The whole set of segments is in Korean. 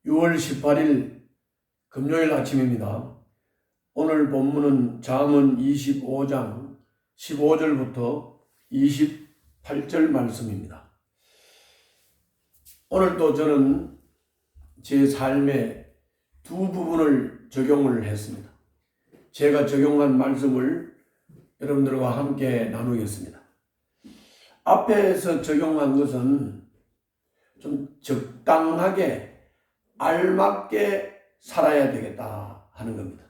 6월 18일 금요일 아침입니다. 오늘 본문은 잠언 25장 15절부터 28절 말씀입니다. 오늘도 저는 제 삶의 두 부분을 적용을 했습니다. 제가 적용한 말씀을 여러분들과 함께 나누겠습니다. 앞에서 적용한 것은 좀 적당하게 알맞게 살아야 되겠다 하는 겁니다.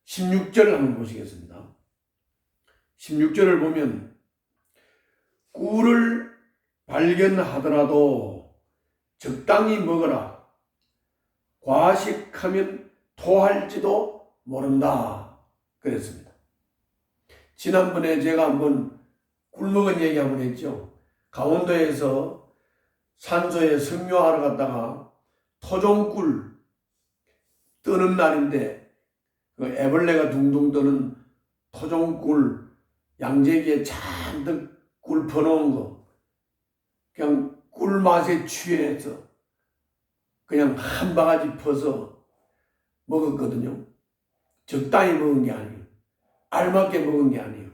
16절 한번 보시겠습니다. 16절을 보면 꿀을 발견하더라도 적당히 먹어라. 과식하면 토할지도 모른다 그랬습니다. 지난번에 제가 한번 꿀 먹은 얘기 한번 했죠. 강원도에서 산소에 성묘하러 갔다가 토종꿀 뜨는 날인데 그 애벌레가 둥둥 뜨는 토종꿀 양재기에 잔뜩 꿀 퍼놓은 거 그냥 꿀맛에 취해서 그냥 한 바가지 퍼서 먹었거든요. 적당히 먹은 게 아니에요. 알맞게 먹은 게 아니에요.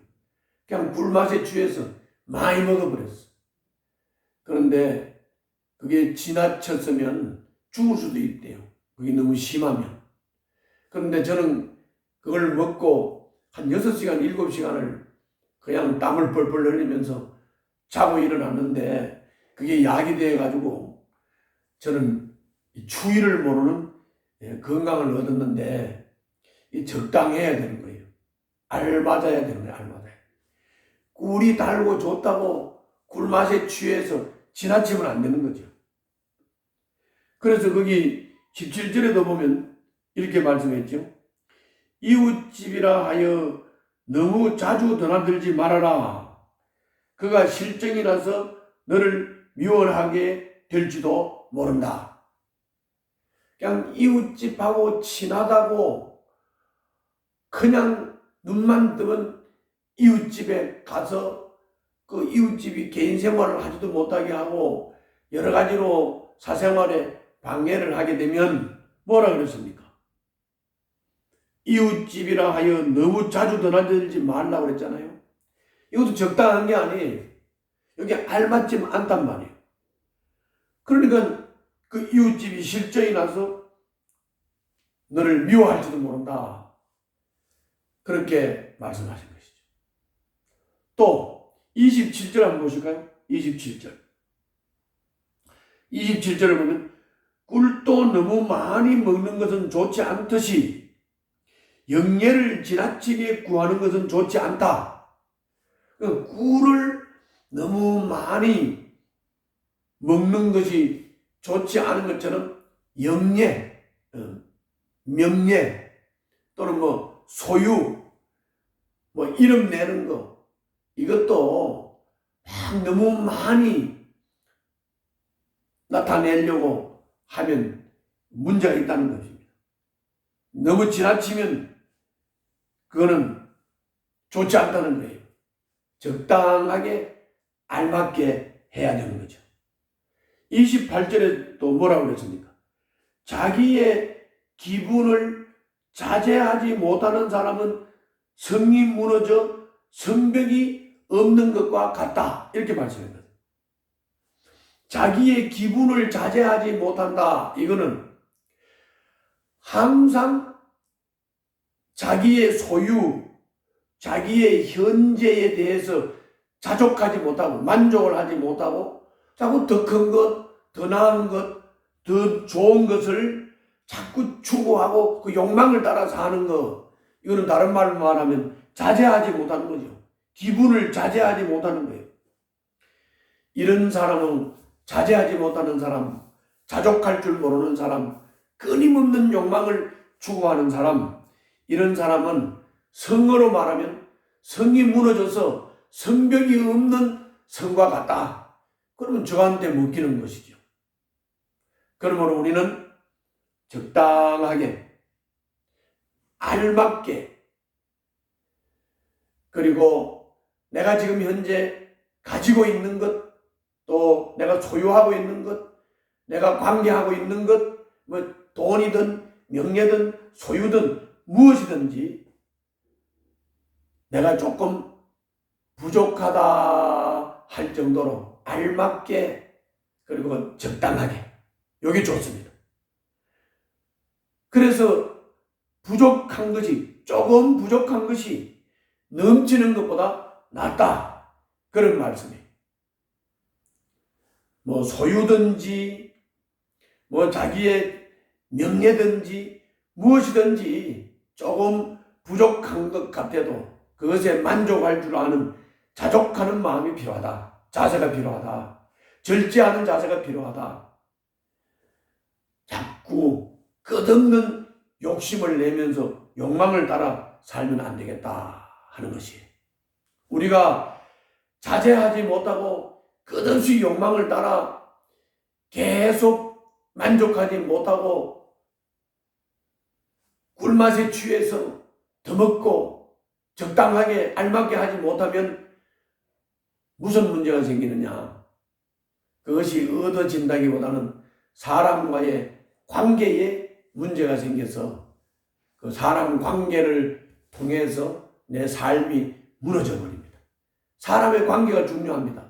그냥 꿀맛에 취해서 많이 먹어버렸어. 그런데 그게 지나쳤으면 죽을 수도 있대요. 그게 너무 심하면. 그런데 저는 그걸 먹고 한 6시간, 7시간을 그냥 땀을 뻘뻘 흘리면서 자고 일어났는데 그게 약이 돼가지고 저는 추위를 모르는 건강을 얻었는데 적당해야 되는 거예요. 알맞아야 되는 거예요. 알맞아야. 꿀이 달고 좋다고 꿀맛에 취해서 지나치면 안 되는 거죠. 그래서 거기 17절에도 보면 이렇게 말씀했죠. 이웃집이라 하여 너무 자주 드나들지 말아라. 그가 실정이 나서 너를 미워하게 될지도 모른다. 그냥 이웃집하고 친하다고 그냥 눈만 뜨면 이웃집에 가서 그 이웃집이 개인 생활을 하지도 못하게 하고 여러 가지로 사생활에 방해를 하게 되면 뭐라 그랬습니까? 이웃집이라 하여 너무 자주 드나들지 말라고 그랬잖아요. 이것도 적당한 게 아니에요. 여기 알맞지 않단 말이에요. 그러니까 그 이웃집이 실정이 나서 너를 미워할지도 모른다. 그렇게 말씀하신 것이죠. 또 27절 한번 보실까요? 27절. 27절을 보면 꿀도 너무 많이 먹는 것은 좋지 않듯이 영예를 지나치게 구하는 것은 좋지 않다. 꿀을 너무 많이 먹는 것이 좋지 않은 것처럼 영예, 명예 또는 소유, 이름 내는 거 이것도 막 너무 많이 나타내려고 하면 문제가 있다는 것입니다. 너무 지나치면 그거는 좋지 않다는 거예요. 적당하게 알맞게 해야 되는 거죠. 28절에 또 뭐라고 그랬습니까? 자기의 기분을 자제하지 못하는 사람은 성이 무너져 성벽이 없는 것과 같다. 이렇게 말씀합니다. 자기의 기분을 자제하지 못한다. 이거는 항상 자기의 소유, 자기의 현재에 대해서 자족하지 못하고 만족을 하지 못하고 자꾸 더 큰 것, 더 나은 것, 더 좋은 것을 자꾸 추구하고 그 욕망을 따라서 하는 것. 이거는 다른 말로 말하면 자제하지 못하는 거죠. 기분을 자제하지 못하는 거예요. 이런 사람은 자제하지 못하는 사람, 자족할 줄 모르는 사람, 끊임없는 욕망을 추구하는 사람, 이런 사람은 성어로 말하면 성이 무너져서 성벽이 없는 성과 같다. 그러면 저한테 묶이는 것이죠. 그러므로 우리는 적당하게, 알맞게, 그리고 내가 지금 현재 가지고 있는 것, 또 내가 소유하고 있는 것, 내가 관계하고 있는 것, 뭐 돈이든 명예든 소유든 무엇이든지 내가 조금 부족하다 할 정도로 알맞게 그리고 적당하게 여기 좋습니다. 그래서 부족한 것이 조금 부족한 것이 넘치는 것보다 낫다 그런 말씀이에요. 뭐 소유든지 뭐 자기의 명예든지 무엇이든지 조금 부족한 것 같아도 그것에 만족할 줄 아는 자족하는 마음이 필요하다. 자세가 필요하다. 절제하는 자세가 필요하다. 자꾸 끝없는 욕심을 내면서 욕망을 따라 살면 안 되겠다 하는 것이 우리가 자제하지 못하고 끝없이 욕망을 따라 계속 만족하지 못하고 꿀맛에 취해서 더 먹고 적당하게 알맞게 하지 못하면 무슨 문제가 생기느냐. 그것이 얻어진다기보다는 사람과의 관계에 문제가 생겨서 그 사람 관계를 통해서 내 삶이 무너져 버립니다. 사람의 관계가 중요합니다.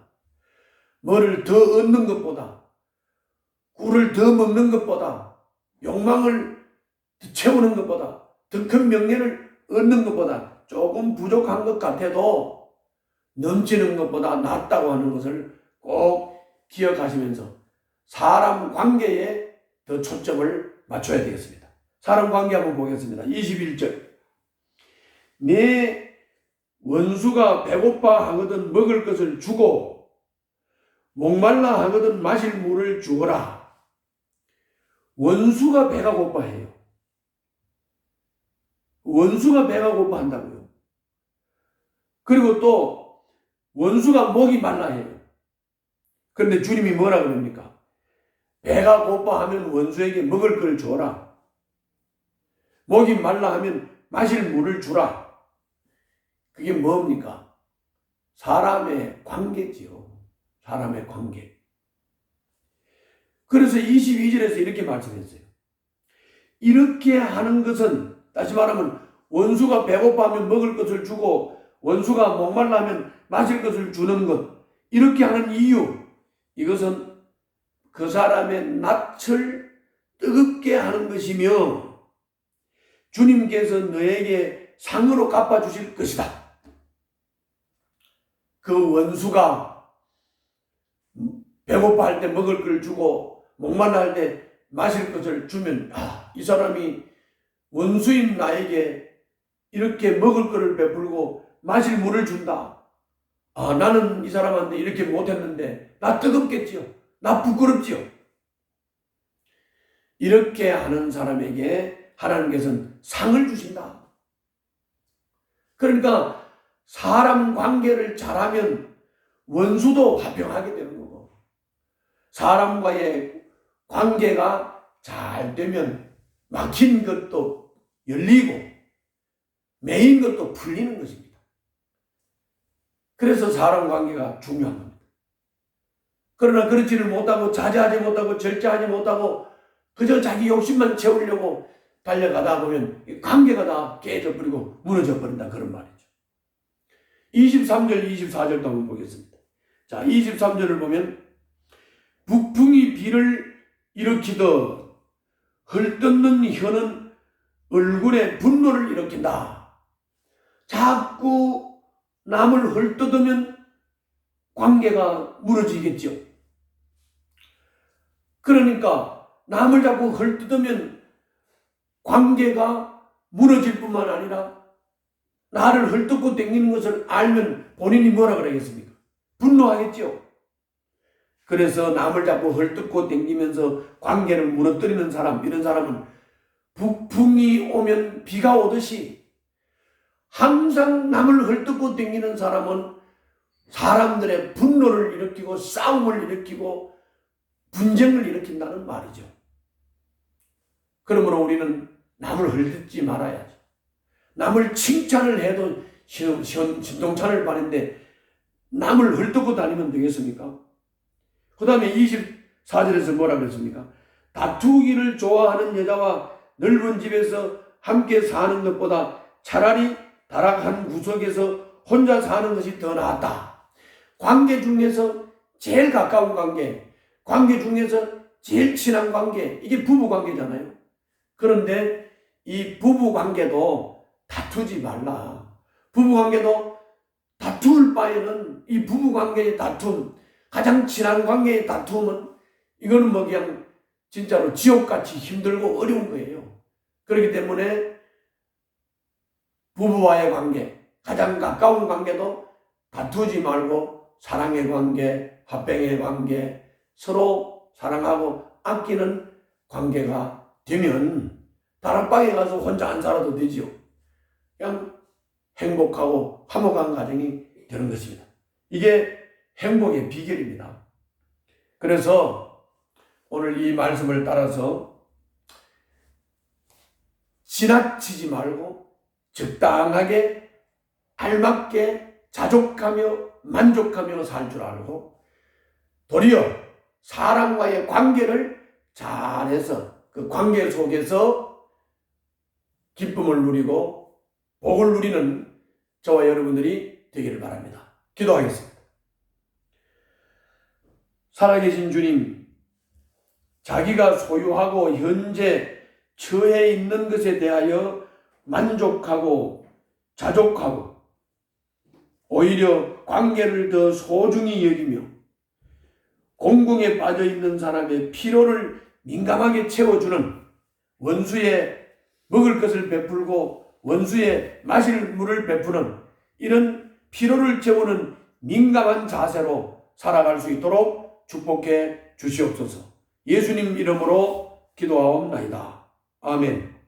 뭐를 더 얻는 것보다 꿀을 더 먹는 것보다 욕망을 채우는 것보다 더 큰 명예를 얻는 것보다 조금 부족한 것 같아도 넘치는 것보다 낫다고 하는 것을 꼭 기억하시면서 사람 관계에 더 초점을 맞춰야 되겠습니다. 사람 관계 한번 보겠습니다. 21절. 내 원수가 배고파 하거든 먹을 것을 주고 목말라 하거든 마실 물을 주어라. 원수가 배가 고파해요. 원수가 배가 고파한다고요. 그리고 또 원수가 목이 말라 해요. 그런데 주님이 뭐라 그럽니까? 배가 고파하면 원수에게 먹을 걸 줘라. 목이 말라 하면 마실 물을 주라. 그게 뭡니까? 사람의 관계지요. 사람의 관계. 그래서 22절에서 이렇게 말씀했어요. 이렇게 하는 것은 다시 말하면 원수가 배고파하면 먹을 것을 주고 원수가 목말라하면 마실 것을 주는 것. 이렇게 하는 이유. 이것은 그 사람의 낯을 뜨겁게 하는 것이며 주님께서 너에게 상으로 갚아주실 것이다. 그 원수가 배고파할 때 먹을 걸 주고 목말라 할 때 마실 것을 주면 이 사람이 원수인 나에게 이렇게 먹을 것을 베풀고 마실 물을 준다. 나는 이 사람한테 이렇게 못했는데 나 뜨겁겠지요. 나 부끄럽지요. 이렇게 하는 사람에게 하나님께서는 상을 주신다. 그러니까 사람 관계를 잘하면 원수도 화평하게 되는 거고 사람과의 관계가 잘 되면 막힌 것도 열리고 매인 것도 풀리는 것입니다. 그래서 사람 관계가 중요한 겁니다. 그러나 그렇지를 못하고 자제하지 못하고 절제하지 못하고 그저 자기 욕심만 채우려고 달려가다 보면 관계가 다 깨져버리고 무너져버린다 그런 말이죠. 23절 24절도 한번 보겠습니다. 자, 23절을 보면 북풍이 비를 일으키듯 헐뜯는 혀는 얼굴에 분노를 일으킨다. 자꾸 남을 헐뜯으면 관계가 무너지겠죠. 그러니까 남을 자꾸 헐뜯으면 관계가 무너질 뿐만 아니라 나를 헐뜯고 댕기는 것을 알면 본인이 뭐라 그러겠습니까? 분노하겠죠. 그래서 남을 자꾸 헐뜯고 댕기면서 관계를 무너뜨리는 사람, 이런 사람은 북풍이 오면 비가 오듯이 항상 남을 헐뜯고 댕기는 사람은 사람들의 분노를 일으키고 싸움을 일으키고 분쟁을 일으킨다는 말이죠. 그러므로 우리는 남을 헐뜯지 말아야죠. 남을 칭찬을 해도 신동찬을 받는데 남을 헐뜯고 다니면 되겠습니까? 그 다음에 4절에서 뭐라 그랬습니까? 다투기를 좋아하는 여자와 넓은 집에서 함께 사는 것보다 차라리 다락한 구석에서 혼자 사는 것이 더 낫다. 관계 중에서 제일 가까운 관계, 관계 중에서 제일 친한 관계, 이게 부부 관계잖아요. 그런데 이 부부 관계도 다투지 말라. 부부 관계도 다툴 바에는 이 부부 관계의 다툼, 가장 친한 관계의 다툼은 이거는 뭐 그냥 진짜로 지옥같이 힘들고 어려운 거예요. 그렇기 때문에 부부와의 관계, 가장 가까운 관계도 다투지 말고 사랑의 관계, 화평의 관계, 서로 사랑하고 아끼는 관계가 되면 다락방에 가서 혼자 안 살아도 되지요. 그냥 행복하고 화목한 가정이 되는 것입니다. 이게 행복의 비결입니다. 그래서 오늘 이 말씀을 따라서 지나치지 말고 적당하게 알맞게 자족하며 만족하며 살 줄 알고 도리어 사람과의 관계를 잘해서 그 관계 속에서 기쁨을 누리고 복을 누리는 저와 여러분들이 되기를 바랍니다. 기도하겠습니다. 살아계신 주님, 자기가 소유하고 현재 처해 있는 것에 대하여 만족하고 자족하고 오히려 관계를 더 소중히 여기며 공공에 빠져 있는 사람의 필요를 민감하게 채워주는 원수의 먹을 것을 베풀고 원수의 마실 물을 베푸는 이런 필요를 채우는 민감한 자세로 살아갈 수 있도록 축복해 주시옵소서. 예수님 이름으로 기도하옵나이다. 아멘.